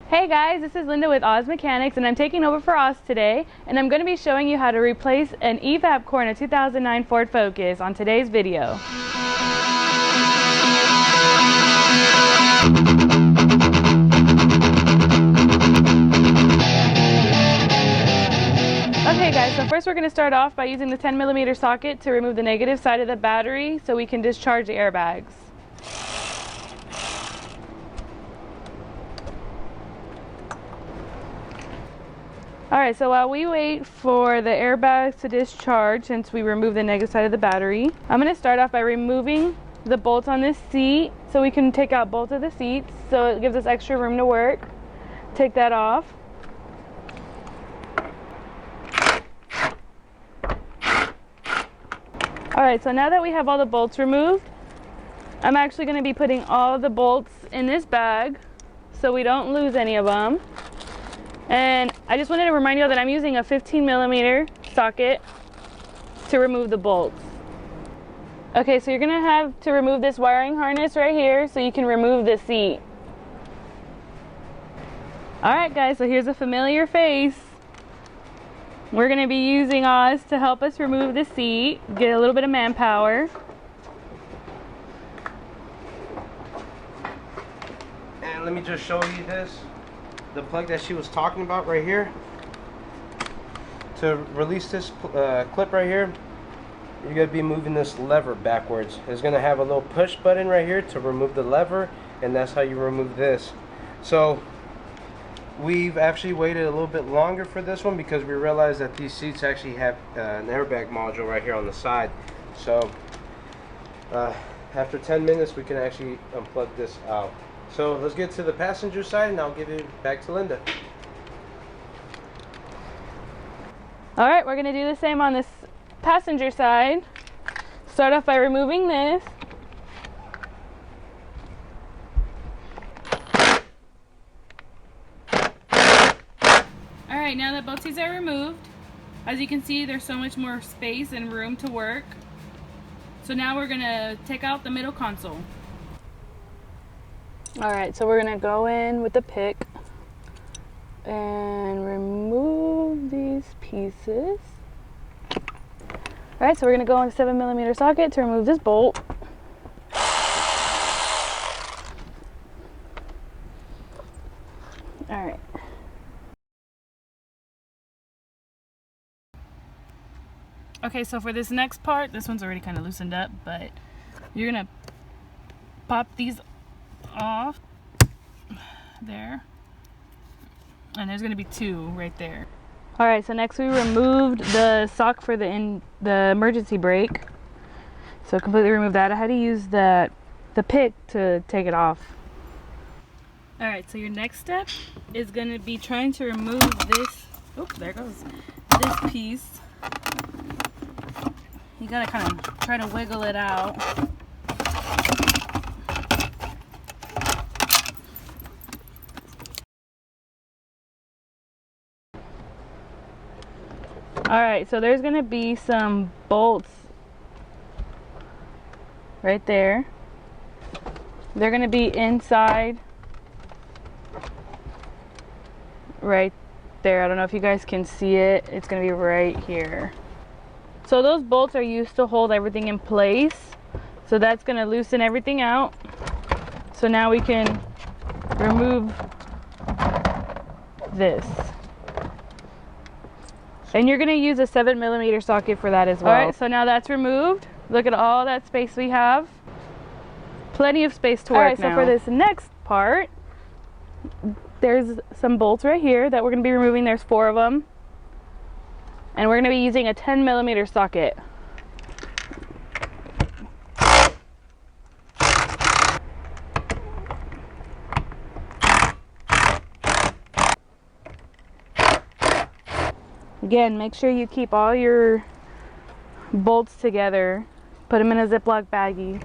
Hey guys, this is Linda with Oz Mechanics, and I'm taking over for Oz today, and I'm going to be showing you how to replace an EVAP core in a 2009 Ford Focus on today's video. Okay guys, so first we're going to start off by using the 10mm socket to remove the negative side of the battery so we can discharge the airbags. Alright, so while we wait for the airbags to discharge, since we removed the negative side of the battery, I'm going to start off by removing the bolts on this seat so we can take out both of the seats so it gives us extra room to work. Take that off. Alright, so now that we have all the bolts removed, I'm actually going to be putting all the bolts in this bag so we don't lose any of them. And I just wanted to remind you that I'm using a 15mm socket to remove the bolts. Okay, so you're going to have to remove this wiring harness right here so you can remove the seat. Alright guys, so here's a familiar face. We're going to be using Oz to help us remove the seat, get a little bit of manpower. And let me just show you this. The plug that she was talking about right here. To release this clip right here, you're going to be moving this lever backwards. It's going to have a little push button right here to remove the lever, and that's how you remove this. So we've actually waited a little bit longer for this one because we realized that these seats actually have an airbag module right here on the side. So after 10 minutes we can actually unplug this out. So let's get to the passenger side and I'll give it back to Linda. Alright, we're going to do the same on this passenger side. Start off by removing this. Alright, now that both seats are removed, as you can see there's so much more space and room to work. So now we're going to take out the middle console. Alright, so we're going to go in with the pick and remove these pieces. Alright, so we're going to go on the 7mm socket to remove this bolt. Alright. Okay, so for this next part, this one's already kind of loosened up, but you're going to pop these off there, and there's going to be two right there. Alright, so next we removed the sock for the emergency brake, so completely remove that. I had to use the pick to take it off. Alright, so your next step is going to be trying to remove this, oops, there goes, this piece. You gotta kind of try to wiggle it out. Alright, so there's going to be some bolts right there. They're going to be inside right there. I don't know if you guys can see it. It's going to be right here. So those bolts are used to hold everything in place. So that's going to loosen everything out. So now we can remove this. And you're going to use a 7mm socket for that as well. Alright, so now that's removed. Look at all that space we have. Plenty of space to work now. So for this next part, there's some bolts right here that we're going to be removing. There's 4 of them. And we're going to be using a 10mm socket. Again, make sure you keep all your bolts together. Put them in a Ziploc baggie.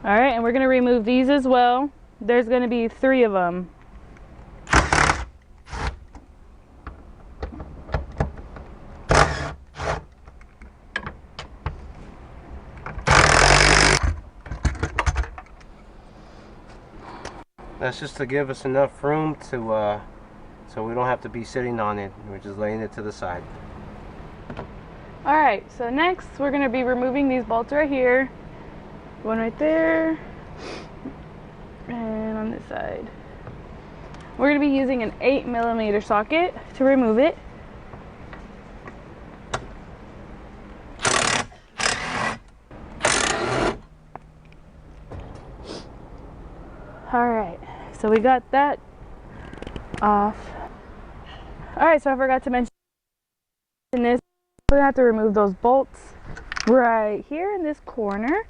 Alright, and we're going to remove these as well. There's going to be 3 of them. That's just to give us enough room to so we don't have to be sitting on it. We're just laying it to the side. Alright, so next we're going to be removing these bolts right here. One right there. And on this side. We're going to be using an 8mm socket to remove it. Alright, so we got that off. Alright, so I forgot to mention this. We're going to have to remove those bolts right here in this corner.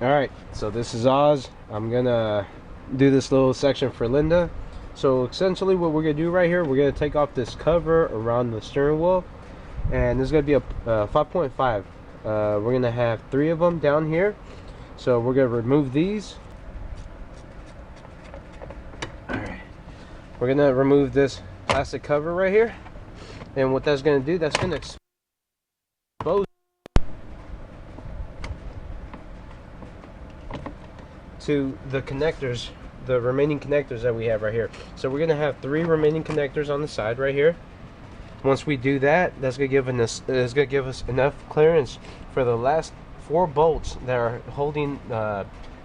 Alright, so this is Oz. I'm gonna do this little section for Linda. So essentially what we're gonna do right here, we're gonna take off this cover around the steering wheel, and this is gonna be a 5.5. We're gonna have 3 of them down here. So we're gonna remove these. Alright, we're gonna remove this plastic cover right here, and what that's gonna do, that's gonna expose to the connectors, the remaining connectors that we have right here. So we're gonna have 3 remaining connectors on the side right here. Once we do that, that's gonna give us enough clearance for the last 4 bolts that are holding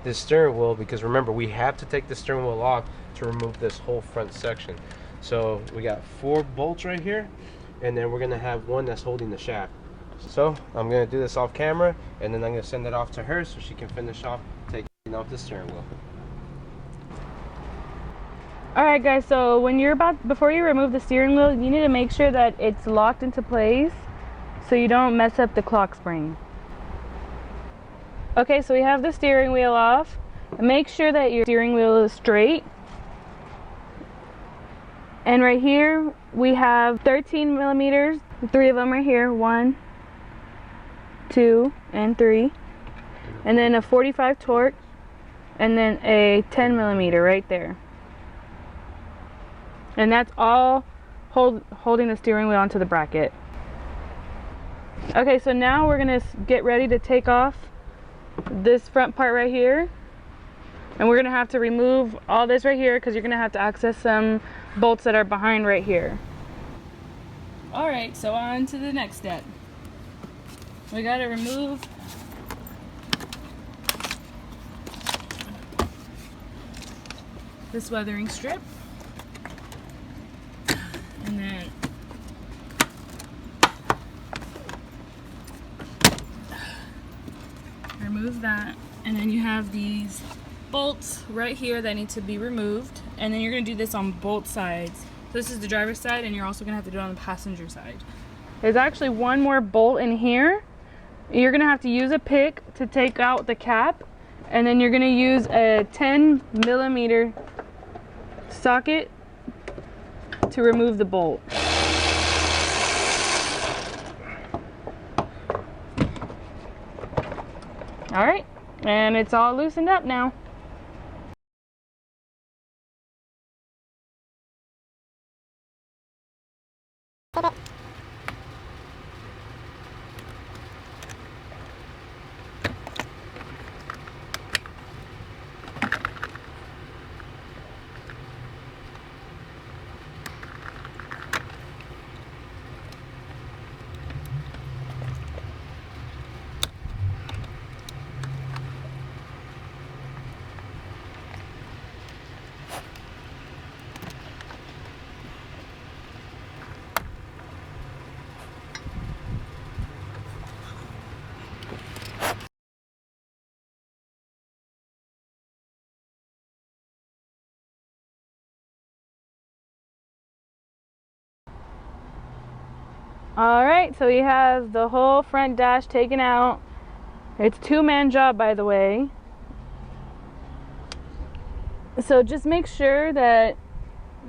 this steering wheel, because remember, we have to take the steering wheel off to remove this whole front section. So we got 4 bolts right here, and then we're gonna have 1 that's holding the shaft. So I'm gonna do this off camera, and then I'm gonna send it off to her so she can finish off taking off the steering wheel. Alright guys, so before you remove the steering wheel, you need to make sure that it's locked into place so you don't mess up the clock spring. Okay, so we have the steering wheel off. Make sure that your steering wheel is straight. And right here we have 13mm, 3 of them right here, 1, 2, and 3. And then a 45 torque, and then a 10mm right there. And that's all holding the steering wheel onto the bracket. Okay, so now we're gonna get ready to take off this front part right here, and we're gonna have to remove all this right here because you're gonna have to access some bolts that are behind right here. Alright, so on to the next step. We gotta remove this weathering strip, and then remove that, and then you have these bolts right here that need to be removed, and then you're going to do this on both sides. So this is the driver's side, and you're also going to have to do it on the passenger side. There's actually 1 more bolt in here. You're going to have to use a pick to take out the cap, and then you're going to use a 10mm socket to remove the bolt. Alright, and it's all loosened up now. Alright, so he has the whole front dash taken out. It's a 2-man job, by the way. So just make sure that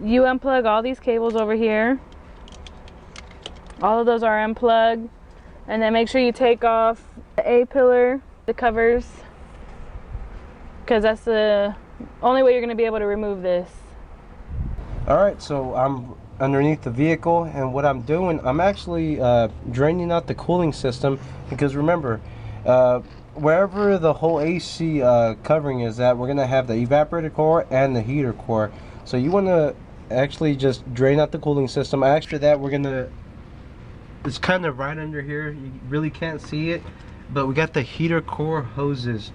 you unplug all these cables over here. All of those are unplugged. And then make sure you take off the A-pillar, the covers, because that's the only way you're going to be able to remove this. Alright, so I'm underneath the vehicle, and what I'm doing, I'm actually draining out the cooling system, because remember, wherever the whole AC covering is at, we're gonna have the evaporator core and the heater core. So you want to actually just drain out the cooling system. After that, we're gonna, it's kind of right under here, you really can't see it, but we got the heater core hoses.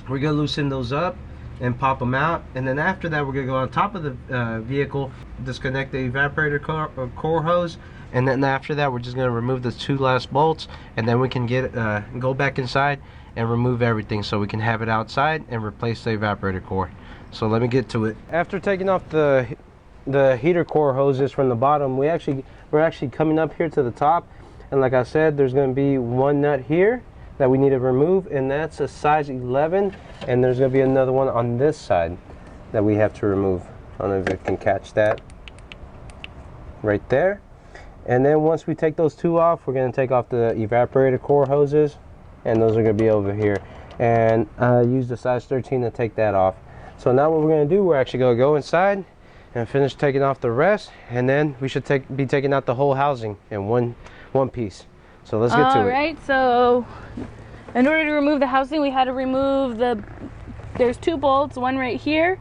We're gonna loosen those up and pop them out, and then after that we're gonna go on top of the vehicle, disconnect the evaporator core hose, and then after that we're just gonna remove the 2 last bolts, and then we can get go back inside and remove everything so we can have it outside and replace the evaporator core. So let me get to it. After taking off the heater core hoses from the bottom, we're actually coming up here to the top, and like I said, there's gonna be one nut here that we need to remove, and that's a size 11, and there's going to be another one on this side that we have to remove. I don't know if you can catch that right there. And then once we take those 2 off, we're going to take off the evaporator core hoses, and those are going to be over here, and use the size 13 to take that off. So now what we're going to do, we're actually going to go inside and finish taking off the rest, and then we should be taking out the whole housing in one piece. So let's get to it. Alright, so in order to remove the housing, we had to remove there's 2 bolts, one right here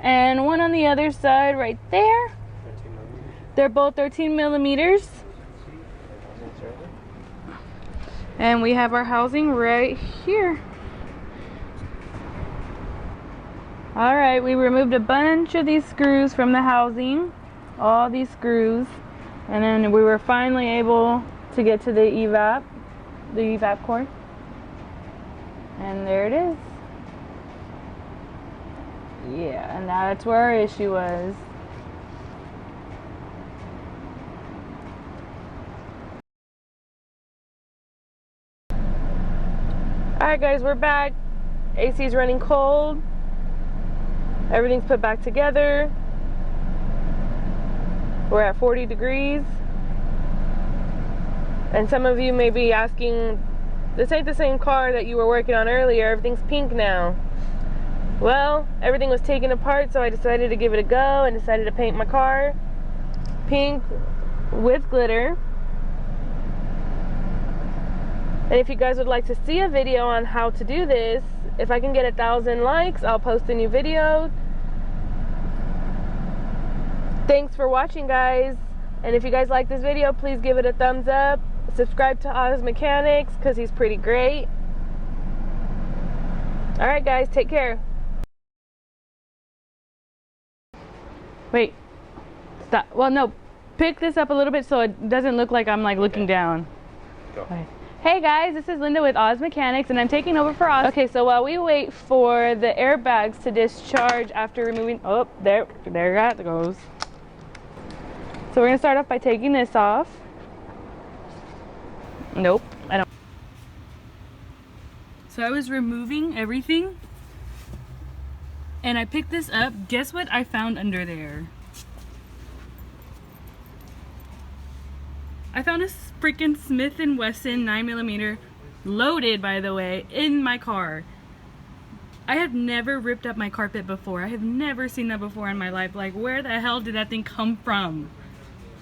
and one on the other side right there. They're both 13 millimeters. And we have our housing right here. Alright, we removed a bunch of these screws from the housing, all these screws, and then we were finally able to get to the evap cord, and there it is. Yeah, and that's where our issue was. Alright guys, we're back. AC is running cold. Everything's put back together. We're at 40 degrees. And some of you may be asking, this ain't the same car that you were working on earlier. Everything's pink now. Well, everything was taken apart, so I decided to give it a go and decided to paint my car pink with glitter. And if you guys would like to see a video on how to do this, if I can get 1,000 likes, I'll post a new video. Thanks for watching, guys. And if you guys like this video, please give it a thumbs up. Subscribe to Oz Mechanics because he's pretty great. Alright guys, take care. Wait. Stop. Well, no. Pick this up a little bit so it doesn't look like I'm like looking down. Go. Okay. Hey guys, this is Linda with Oz Mechanics, and I'm taking over for Oz. Okay, so while we wait for the airbags to discharge after removing, oh, there it goes. So we're gonna start off by taking this off. Nope, I don't. So I was removing everything, and I picked this up. Guess what I found under there? I found a freaking Smith & Wesson 9mm, loaded by the way, in my car. I have never ripped up my carpet before. I have never seen that before in my life. Like, where the hell did that thing come from?